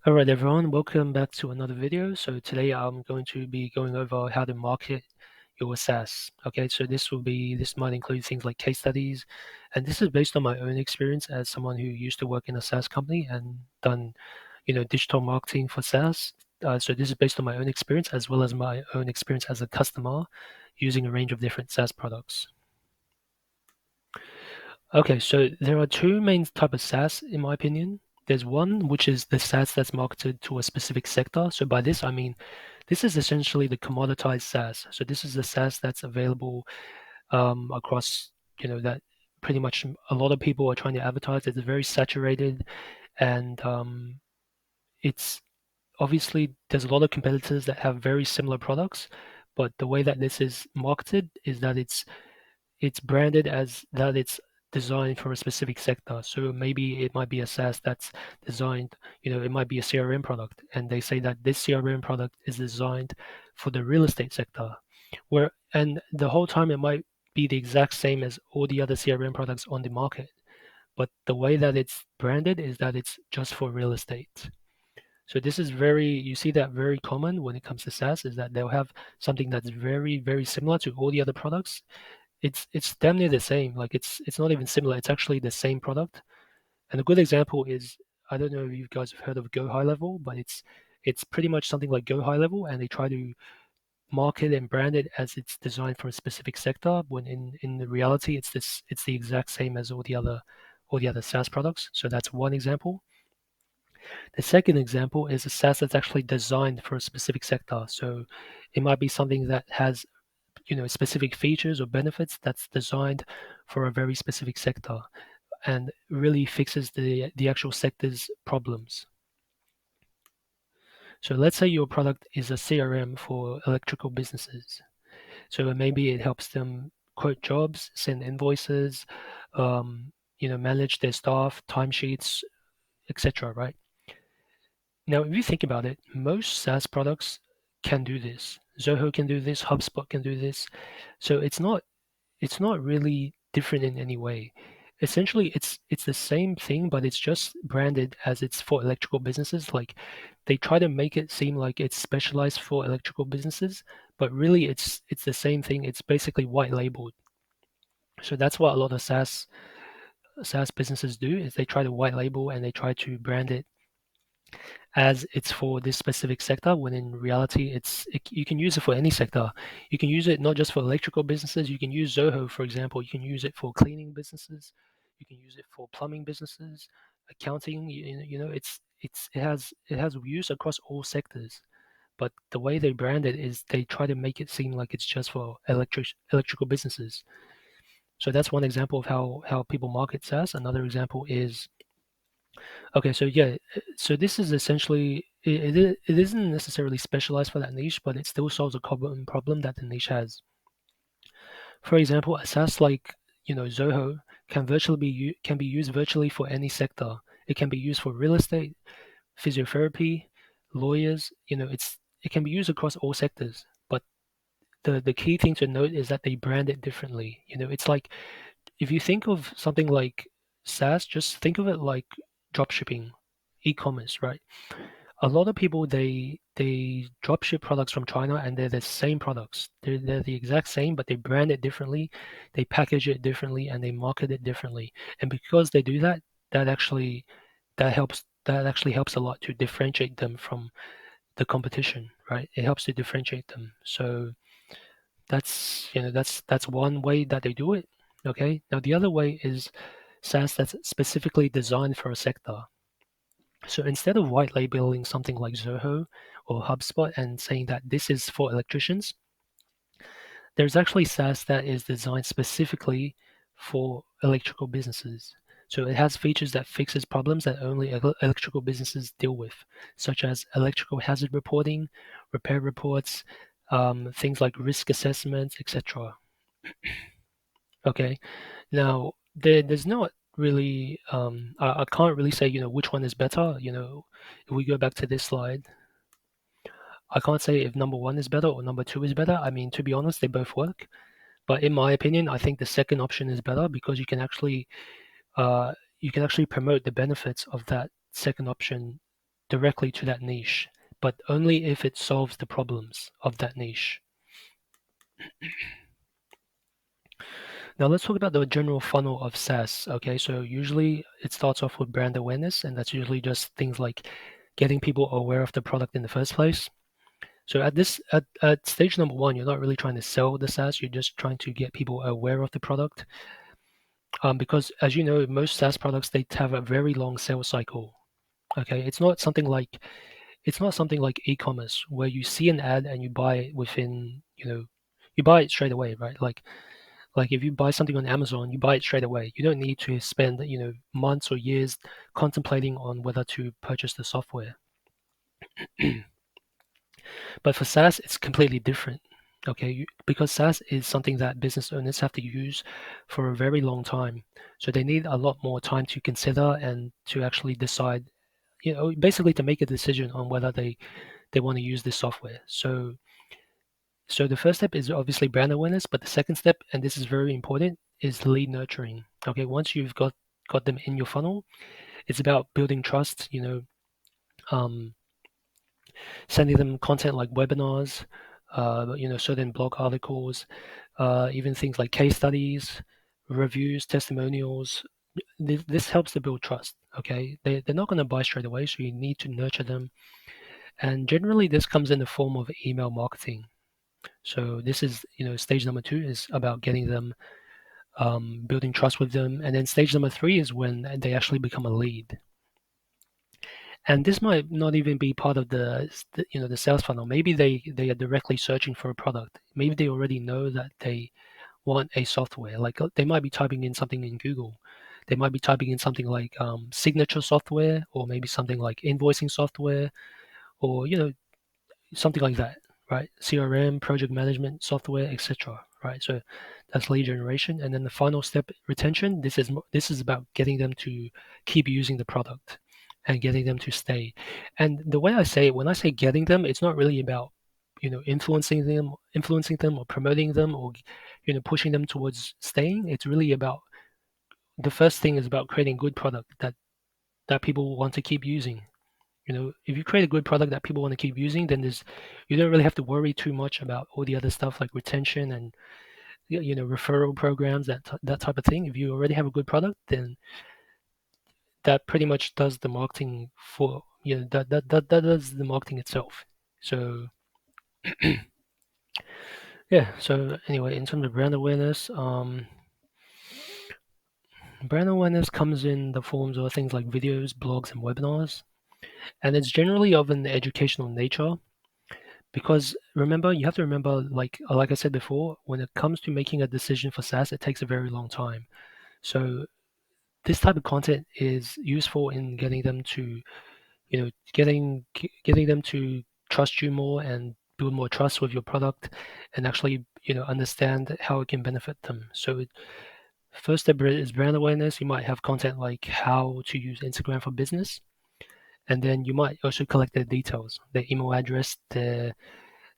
Alright everyone, welcome back to another video. So today I'm going to be going over how to market your SaaS. Okay, so this might include things like case studies, and this is based on my own experience as someone who used to work in a SaaS company and done, digital marketing for SaaS. So this is based on my own experience as well as my own experience as a customer using a range of different SaaS products. Okay, so there are two main type of SaaS in my opinion. There's one which is the SaaS that's marketed to a specific sector. So by this I mean this is essentially the commoditized SaaS. So this is the SaaS that's available across, that pretty much a lot of people are trying to advertise. It's very saturated, and it's obviously there's a lot of competitors that have very similar products, but the way that this is marketed is that it's branded as that it's designed for a specific sector. So maybe it might be a SaaS that's designed, it might be a CRM product, and they say that this CRM product is designed for the real estate sector. And the whole time it might be the exact same as all the other CRM products on the market. But the way that it's branded is that it's just for real estate. So this is you see that very common when it comes to SaaS is that they'll have something that's very, very similar to all the other products. It's damn near the same. Like it's not even similar. It's actually the same product. And a good example is I don't know if you guys have heard of Go High Level, but it's pretty much something like Go High Level, and they try to market and brand it as it's designed for a specific sector. When in the reality, it's the exact same as all the other SaaS products. So that's one example. The second example is a SaaS that's actually designed for a specific sector. So it might be something that has specific features or benefits that's designed for a very specific sector and really fixes the actual sector's problems. So let's say your product is a CRM for electrical businesses. So maybe it helps them quote jobs, send invoices, manage their staff, timesheets, etc. Right? Now, if you think about it, most SaaS products can do this. Zoho can do this, HubSpot can do this. So it's not really different in any way. Essentially, it's the same thing, but it's just branded as it's for electrical businesses. Like they try to make it seem like it's specialized for electrical businesses, but really it's the same thing. It's basically white labeled. So that's what a lot of SaaS businesses do is they try to white label and they try to brand it as it's for this specific sector, when in reality you can use it for any sector. You can use it not just for electrical businesses. You can use Zoho, for example. You can use it for cleaning businesses. You can use it for plumbing businesses, accounting. It has use across all sectors. But the way they brand it is they try to make it seem like it's just for electrical businesses. So that's one example of how people market SaaS. Another example is okay, so yeah, so this is essentially it isn't necessarily specialized for that niche, but it still solves a common problem that the niche has. For example, a SaaS like Zoho can be used virtually for any sector. It can be used for real estate, physiotherapy, lawyers. It can be used across all sectors. But the key thing to note is that they brand it differently. It's like if you think of something like SaaS, just think of it like dropshipping, e-commerce, right? A lot of people they dropship products from China and they're the same products. They're the exact same, but they brand it differently, they package it differently, and they market it differently. And because they do that, that actually helps a lot to differentiate them from the competition, right? It helps to differentiate them. So that's one way that they do it. Okay. Now the other way is SaaS that's specifically designed for a sector. So instead of white labeling something like Zoho or HubSpot and saying that this is for electricians, there's actually SaaS that is designed specifically for electrical businesses. So it has features that fixes problems that only electrical businesses deal with, such as electrical hazard reporting, repair reports, things like risk assessments, etc. Okay. Now, there's not really, I can't really say, which one is better. If we go back to this slide, I can't say if number one is better or number two is better. I mean, to be honest, they both work. But in my opinion, I think the second option is better because uh, you can actually promote the benefits of that second option directly to that niche, but only if it solves the problems of that niche. Now let's talk about the general funnel of SaaS. Okay, so usually it starts off with brand awareness, and that's usually just things like getting people aware of the product in the first place. So at stage number one, you're not really trying to sell the SaaS, you're just trying to get people aware of the product. Because as you know, most SaaS products they have a very long sales cycle. Okay, it's not something like e-commerce where you see an ad and you buy it within, you buy it straight away, right? Like if you buy something on Amazon, you buy it straight away. You don't need to spend, months or years contemplating on whether to purchase the software. But for SaaS, it's completely different. Okay, because SaaS is something that business owners have to use for a very long time. So they need a lot more time to consider and to actually decide, basically to make a decision on whether they want to use this software. So the first step is obviously brand awareness, but the second step, and this is very important, is lead nurturing. Okay, once you've got them in your funnel, it's about building trust. Um, Sending them content like webinars, certain blog articles, even things like case studies, reviews, testimonials. This helps to build trust. Okay, they're not going to buy straight away, so you need to nurture them. And generally, this comes in the form of email marketing. So this is, stage number two is about getting them, building trust with them, and then stage number three is when they actually become a lead. And this might not even be part of the sales funnel. Maybe they are directly searching for a product. Maybe they already know that they want a software. Like they might be typing in something in Google. They might be typing in something like signature software, or maybe something like invoicing software, or something like that, right? CRM, project management software, etc. Right. So that's lead generation, and then the final step, retention. This is about getting them to keep using the product and getting them to stay. And the way I say it, when I say getting them, it's not really about influencing them or promoting them or pushing them towards staying. It's really about the first thing is about creating good product that people want to keep using. If you create a good product that people want to keep using, then you don't really have to worry too much about all the other stuff like retention and referral programs, that type of thing. If you already have a good product, then that pretty much does the marketing for that does the marketing itself. So yeah. So anyway, in terms of brand awareness comes in the forms of things like videos, blogs, and webinars, and it's generally of an educational nature. Because remember, you have to remember, like I said before, when it comes to making a decision for SaaS, it takes a very long time. So this type of content is useful in getting them to, getting them to trust you more and build more trust with your product, and actually, understand how it can benefit them. So first step is brand awareness. You might have content like how to use Instagram for business, and then you might also collect their details, their email address, their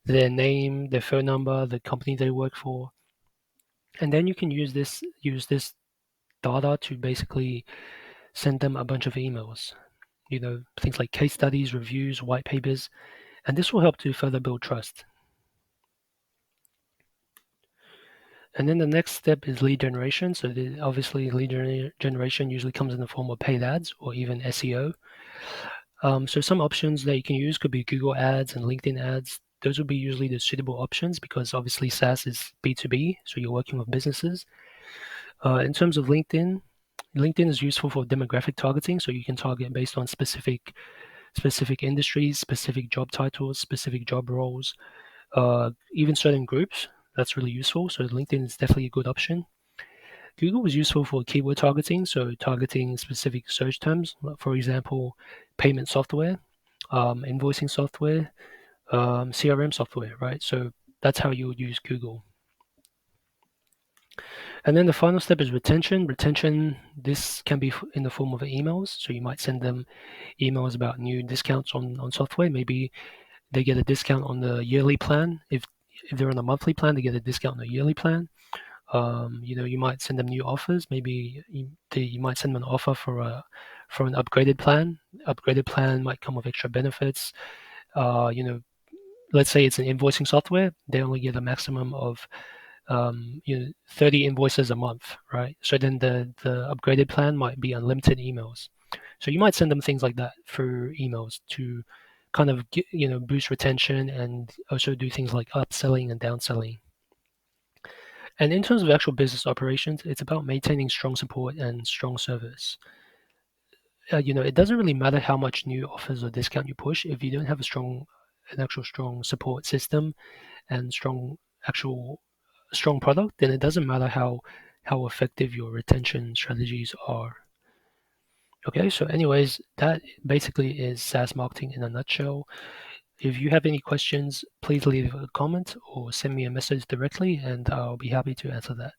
name, their phone number, the company they work for, and then you can use this data to basically send them a bunch of emails. Things like case studies, reviews, white papers, and this will help to further build trust. And then the next step is lead generation. So obviously, lead generation usually comes in the form of paid ads or even SEO. So some options that you can use could be Google Ads and LinkedIn Ads. Those would be usually the suitable options because obviously SaaS is B2B, so you're working with businesses. In terms of LinkedIn, LinkedIn is useful for demographic targeting, so you can target based on specific industries, specific job titles, specific job roles, even certain groups. That's really useful. So LinkedIn is definitely a good option. Google is useful for keyword targeting, so targeting specific search terms, for example, payment software, invoicing software, CRM software, right? So that's how you would use Google. And then the final step is retention. Retention, this can be in the form of emails. So you might send them emails about new discounts on software. Maybe they get a discount on the yearly plan. If they're on a monthly plan, they get a discount on the yearly plan. You might send them new offers. Maybe you might send them an offer for for an upgraded plan. Upgraded plan might come with extra benefits. Let's say it's an invoicing software. They only get a maximum of 30 invoices a month, right? So then the upgraded plan might be unlimited emails. So you might send them things like that through emails to kind of boost retention and also do things like upselling and downselling. And in terms of actual business operations, it's about maintaining strong support and strong service. It doesn't really matter how much new offers or discount you push if you don't have an actual strong support system and actual strong product, then it doesn't matter how effective your retention strategies are. Okay, so anyways, that basically is SaaS marketing in a nutshell. If you have any questions, please leave a comment or send me a message directly, and I'll be happy to answer that.